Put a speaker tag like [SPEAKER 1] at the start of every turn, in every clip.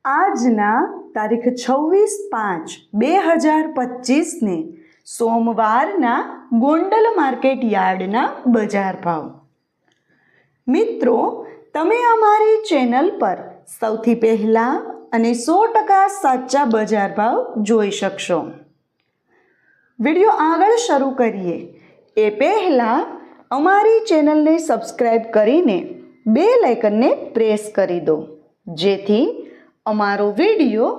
[SPEAKER 1] આજના તારીખ 26/5/2025ને સોમવારના ગોંડલ માર્કેટ યાર્ડના બજાર ભાવ. મિત્રો, તમે અમારી ચેનલ પર સૌથી પહેલાં અને 100% સાચા બજાર ભાવ જોઈ શકશો. વિડીયો આગળ શરૂ કરીએ એ પહેલાં અમારી ચેનલને સબસ્ક્રાઈબ કરીને બેલ આઇકનને પ્રેસ કરી દો, જેથી અમારો વિડીયો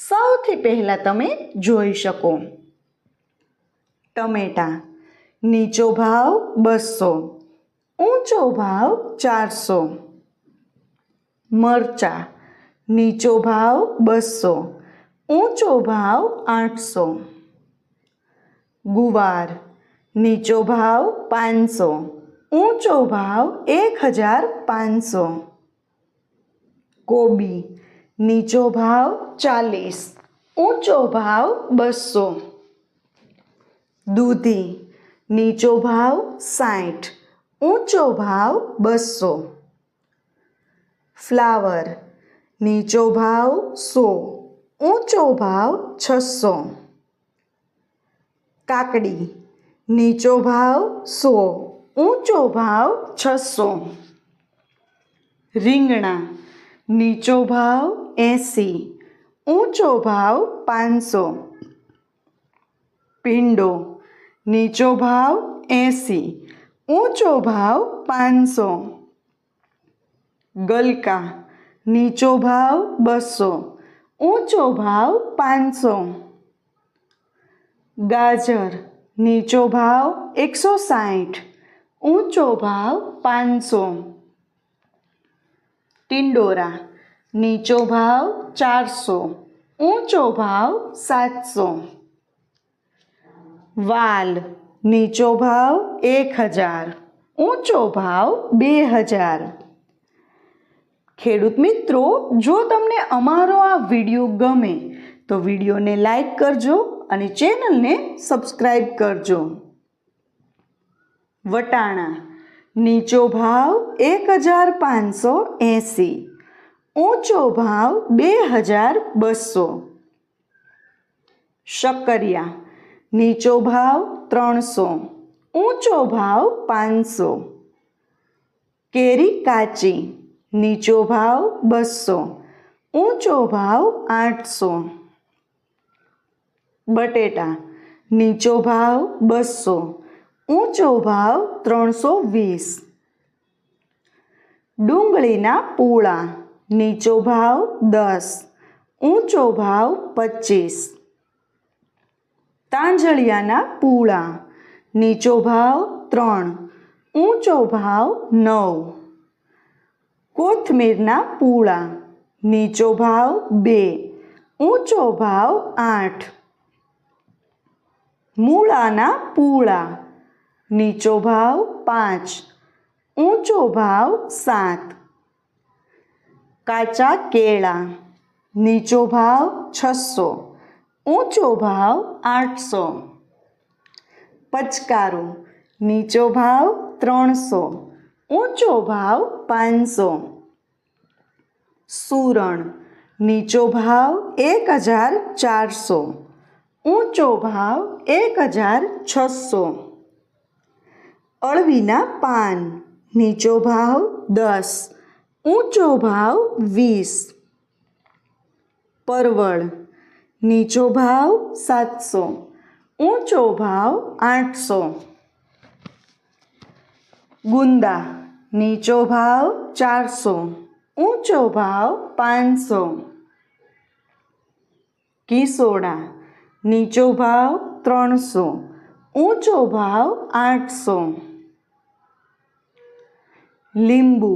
[SPEAKER 1] સૌથી પહેલાં તમે જોઈ શકો. ટમેટાં નીચો ભાવ 200, ઊંચો ભાવ 400. મરચાં નીચો ભાવ 200, ઊંચો ભાવ 800. ગુવાર નીચો ભાવ 500, ઊંચો ભાવ 1500. કોબી નીચો ભાવ 40, ઊંચો ભાવ 200. દૂધી નીચો ભાવ 60, ઊંચો ભાવ 200. ફ્લાવર નીચો ભાવ 100, ઊંચો ભાવ 600. કાકડી નીચો ભાવ 100, ઊંચો ભાવ 600. રીંગણા નીચો ભાવ 80, ઊંચો ભાવ 500. ભીંડો નીચો ભાવ 80, ઊંચો ભાવ 500. ગલકા નીચો ભાવ 200, ઊંચો ભાવ 500. ગાજર નીચો ભાવ 160, ઊંચો ભાવ 500. ટિંડોરા નીચો ભાવ 400, ઊંચો ભાવ 700. વાલ નીચો ભાવ 1000, ઊંચો ભાવ 2000. ખેડૂત મિત્રો, જો તમને અમારો આ વિડીયો ગમે તો વિડીયોને લાઈક કરજો અને ચેનલને સબસ્ક્રાઈબ કરજો. વટાણા નીચો ભાવ 1580, ઊંચો ભાવ 2200. શક્કરિયા નીચો ભાવ 300, ઊંચો ભાવ 500. કેરી કાચી નીચો ભાવ 200, ઊંચો ભાવ 800. બટેટા નીચો ભાવ 200, ઊંચો ભાવ 320. ડુંગળીના પૂળા નીચો ભાવ 10, ઊંચો ભાવ 25. તાંજળિયાના પૂળા નીચો ભાવ 3, ઊંચો ભાવ 9. કોથમીરના પૂળા નીચો ભાવ 2, ઊંચો ભાવ 8. મૂળાના પૂળા નીચો ભાવ 5, ઊંચો ભાવ 7. કાચા કેળા નીચો ભાવ 600, ઊંચો ભાવ 800. પચકારું નીચો ભાવ 300, ઊંચો ભાવ 500. સુરણ નીચો ભાવ 1400, ઊંચો ભાવ 1600. અળવીના પાન નીચો ભાવ 10, ઊંચો ભાવ 20. પરવળ નીચો ભાવ 700, ઊંચો ભાવ 800. ગુંદા નીચો ભાવ 400, ઊંચો ભાવ 500. કિસોડા નીચો ભાવ 300, ઊંચો ભાવ 800. લીંબુ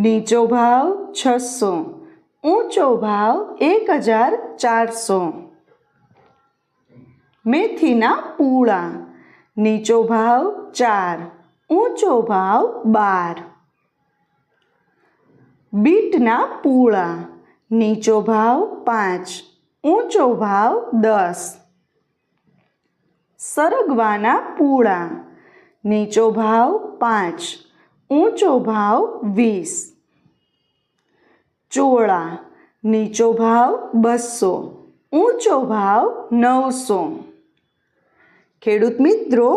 [SPEAKER 1] નીચો ભાવ 600, ઊંચો ભાવ 1400. મેથીના પૂળા નીચો ભાવ 4, ઊંચો ભાવ 12. બીટના પૂળા નીચો ભાવ 5, ઊંચો ભાવ 10. સરગવાના પૂળા નીચો ભાવ 5, ઊંચો ભાવ 20. ચોળા નીચો ભાવ 200, ઊંચો ભાવ 900। ખેડૂત મિત્રો,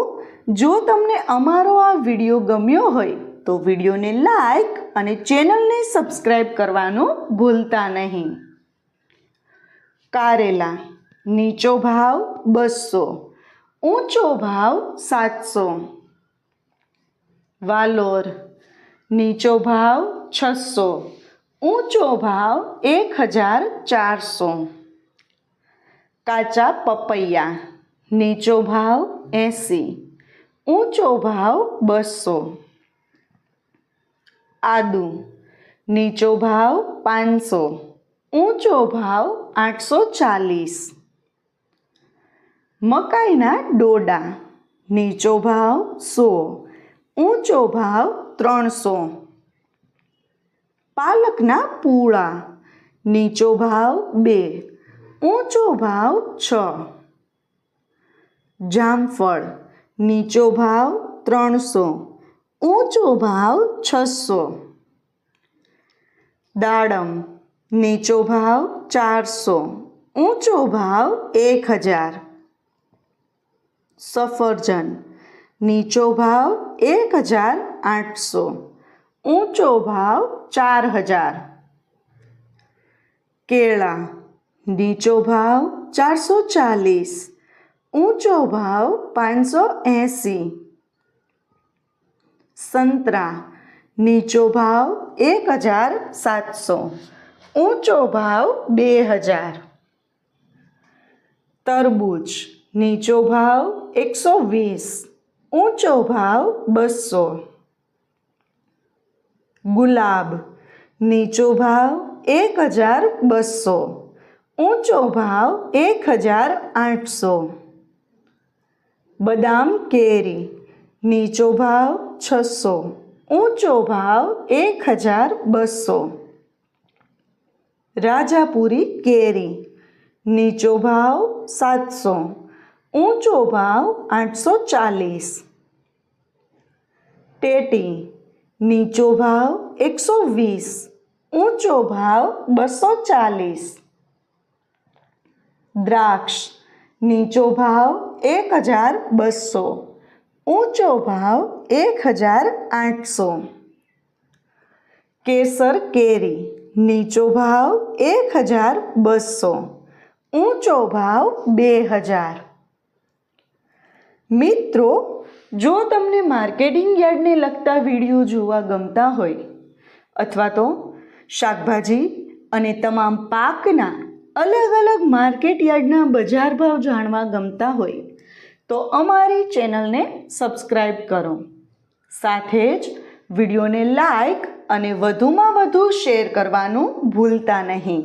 [SPEAKER 1] જો તમને અમારો આ વિડીયો ગમ્યો હોય તો વિડીયોને લાઈક અને ચેનલને સબસ્ક્રાઈબ કરવાનું ભૂલતા નહીં। કારેલા નીચો ભાવ 200, ઊંચો ભાવ 700। વાલોર નીચો ભાવ 600, ઊંચો ભાવ 1400। કાચા પપૈયા નીચો ભાવ 80, ઊંચો ભાવ 200। આદુ નીચો ભાવ 500, ઊંચો ભાવ 840। મકાઈના ડોડા નીચો ભાવ 100, ઊંચો ભાવ 300। પાલકના પૂળા નીચો ભાવ 2, ઊંચો ભાવ 6। જામફળ નીચો ભાવ 300, ઊંચો ભાવ 600। દાડમ નીચો ભાવ 400, ઊંચો ભાવ 1000। સફરજન નીચો ભાવ 1800, ઊંચો ભાવ 4000। કેળા નીચો ભાવ 440, ઊંચો ભાવ 580। સંતરા નીચો ભાવ 1700, ઊંચો ભાવ 2000। તરબૂચ નીચો ભાવ 120, ઊંચો ભાવ 200। ગુલાબ નીચો ભાવ 1200, ઊંચો ભાવ 1800। બદામ કેરી નીચો ભાવ 600, ઊંચો ભાવ 1200। રાજાપુરી કેરી નીચો ભાવ 700, ઊંચો ભાવ 840। ટેટી નીચો ભાવ 120, ઊંચો ભાવ 240। દ્રાક્ષ નીચો ભાવ 1200, ઊંચો ભાવ 1800। કેસર કેરી નીચો ભાવ 1200, ઊંચો ભાવ 2000। મિત્રો, જો તમને માર્કેટિંગ યાર્ડને લગતા વિડીયો જોવા ગમતા હોય અથવા તો શાકભાજી અને તમામ પાકના અલગ અલગ માર્કેટ યાર્ડના બજાર ભાવ જાણવા ગમતા હોય તો અમારી ચેનલને સબસ્ક્રાઈબ કરો। સાથે જ વિડીયોને લાઈક અને વધુમાં વધુ શેર કરવાનું ભૂલતા નહીં,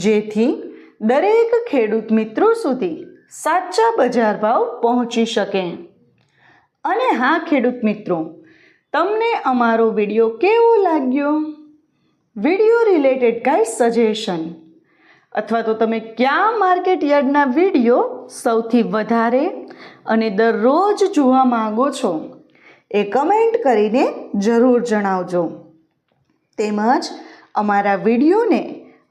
[SPEAKER 1] જેથી દરેક ખેડૂત મિત્રો સુધી સાચા બજાર ભાવ પહોંચી શકે। અને હા ખેડૂત મિત્રો, તમને અમારો વિડીયો કેવો લાગ્યો? વિડીયો રિલેટેડ કાંઈ સજેશન અથવા તો તમે કયા માર્કેટ યાર્ડના વિડીયો સૌથી વધારે અને દરરોજ જોવા માંગો છો એ કમેન્ટ કરીને જરૂર જણાવજો। તેમજ અમારા વિડીયોને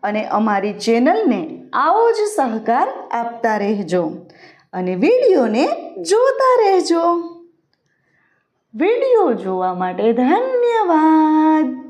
[SPEAKER 1] અને અમારી ચેનલને આવો જ સહકાર આપતા રહેજો અને વિડીયોને જોતા રહેજો। વિડીયો જોવા માટે ધન્યવાદ।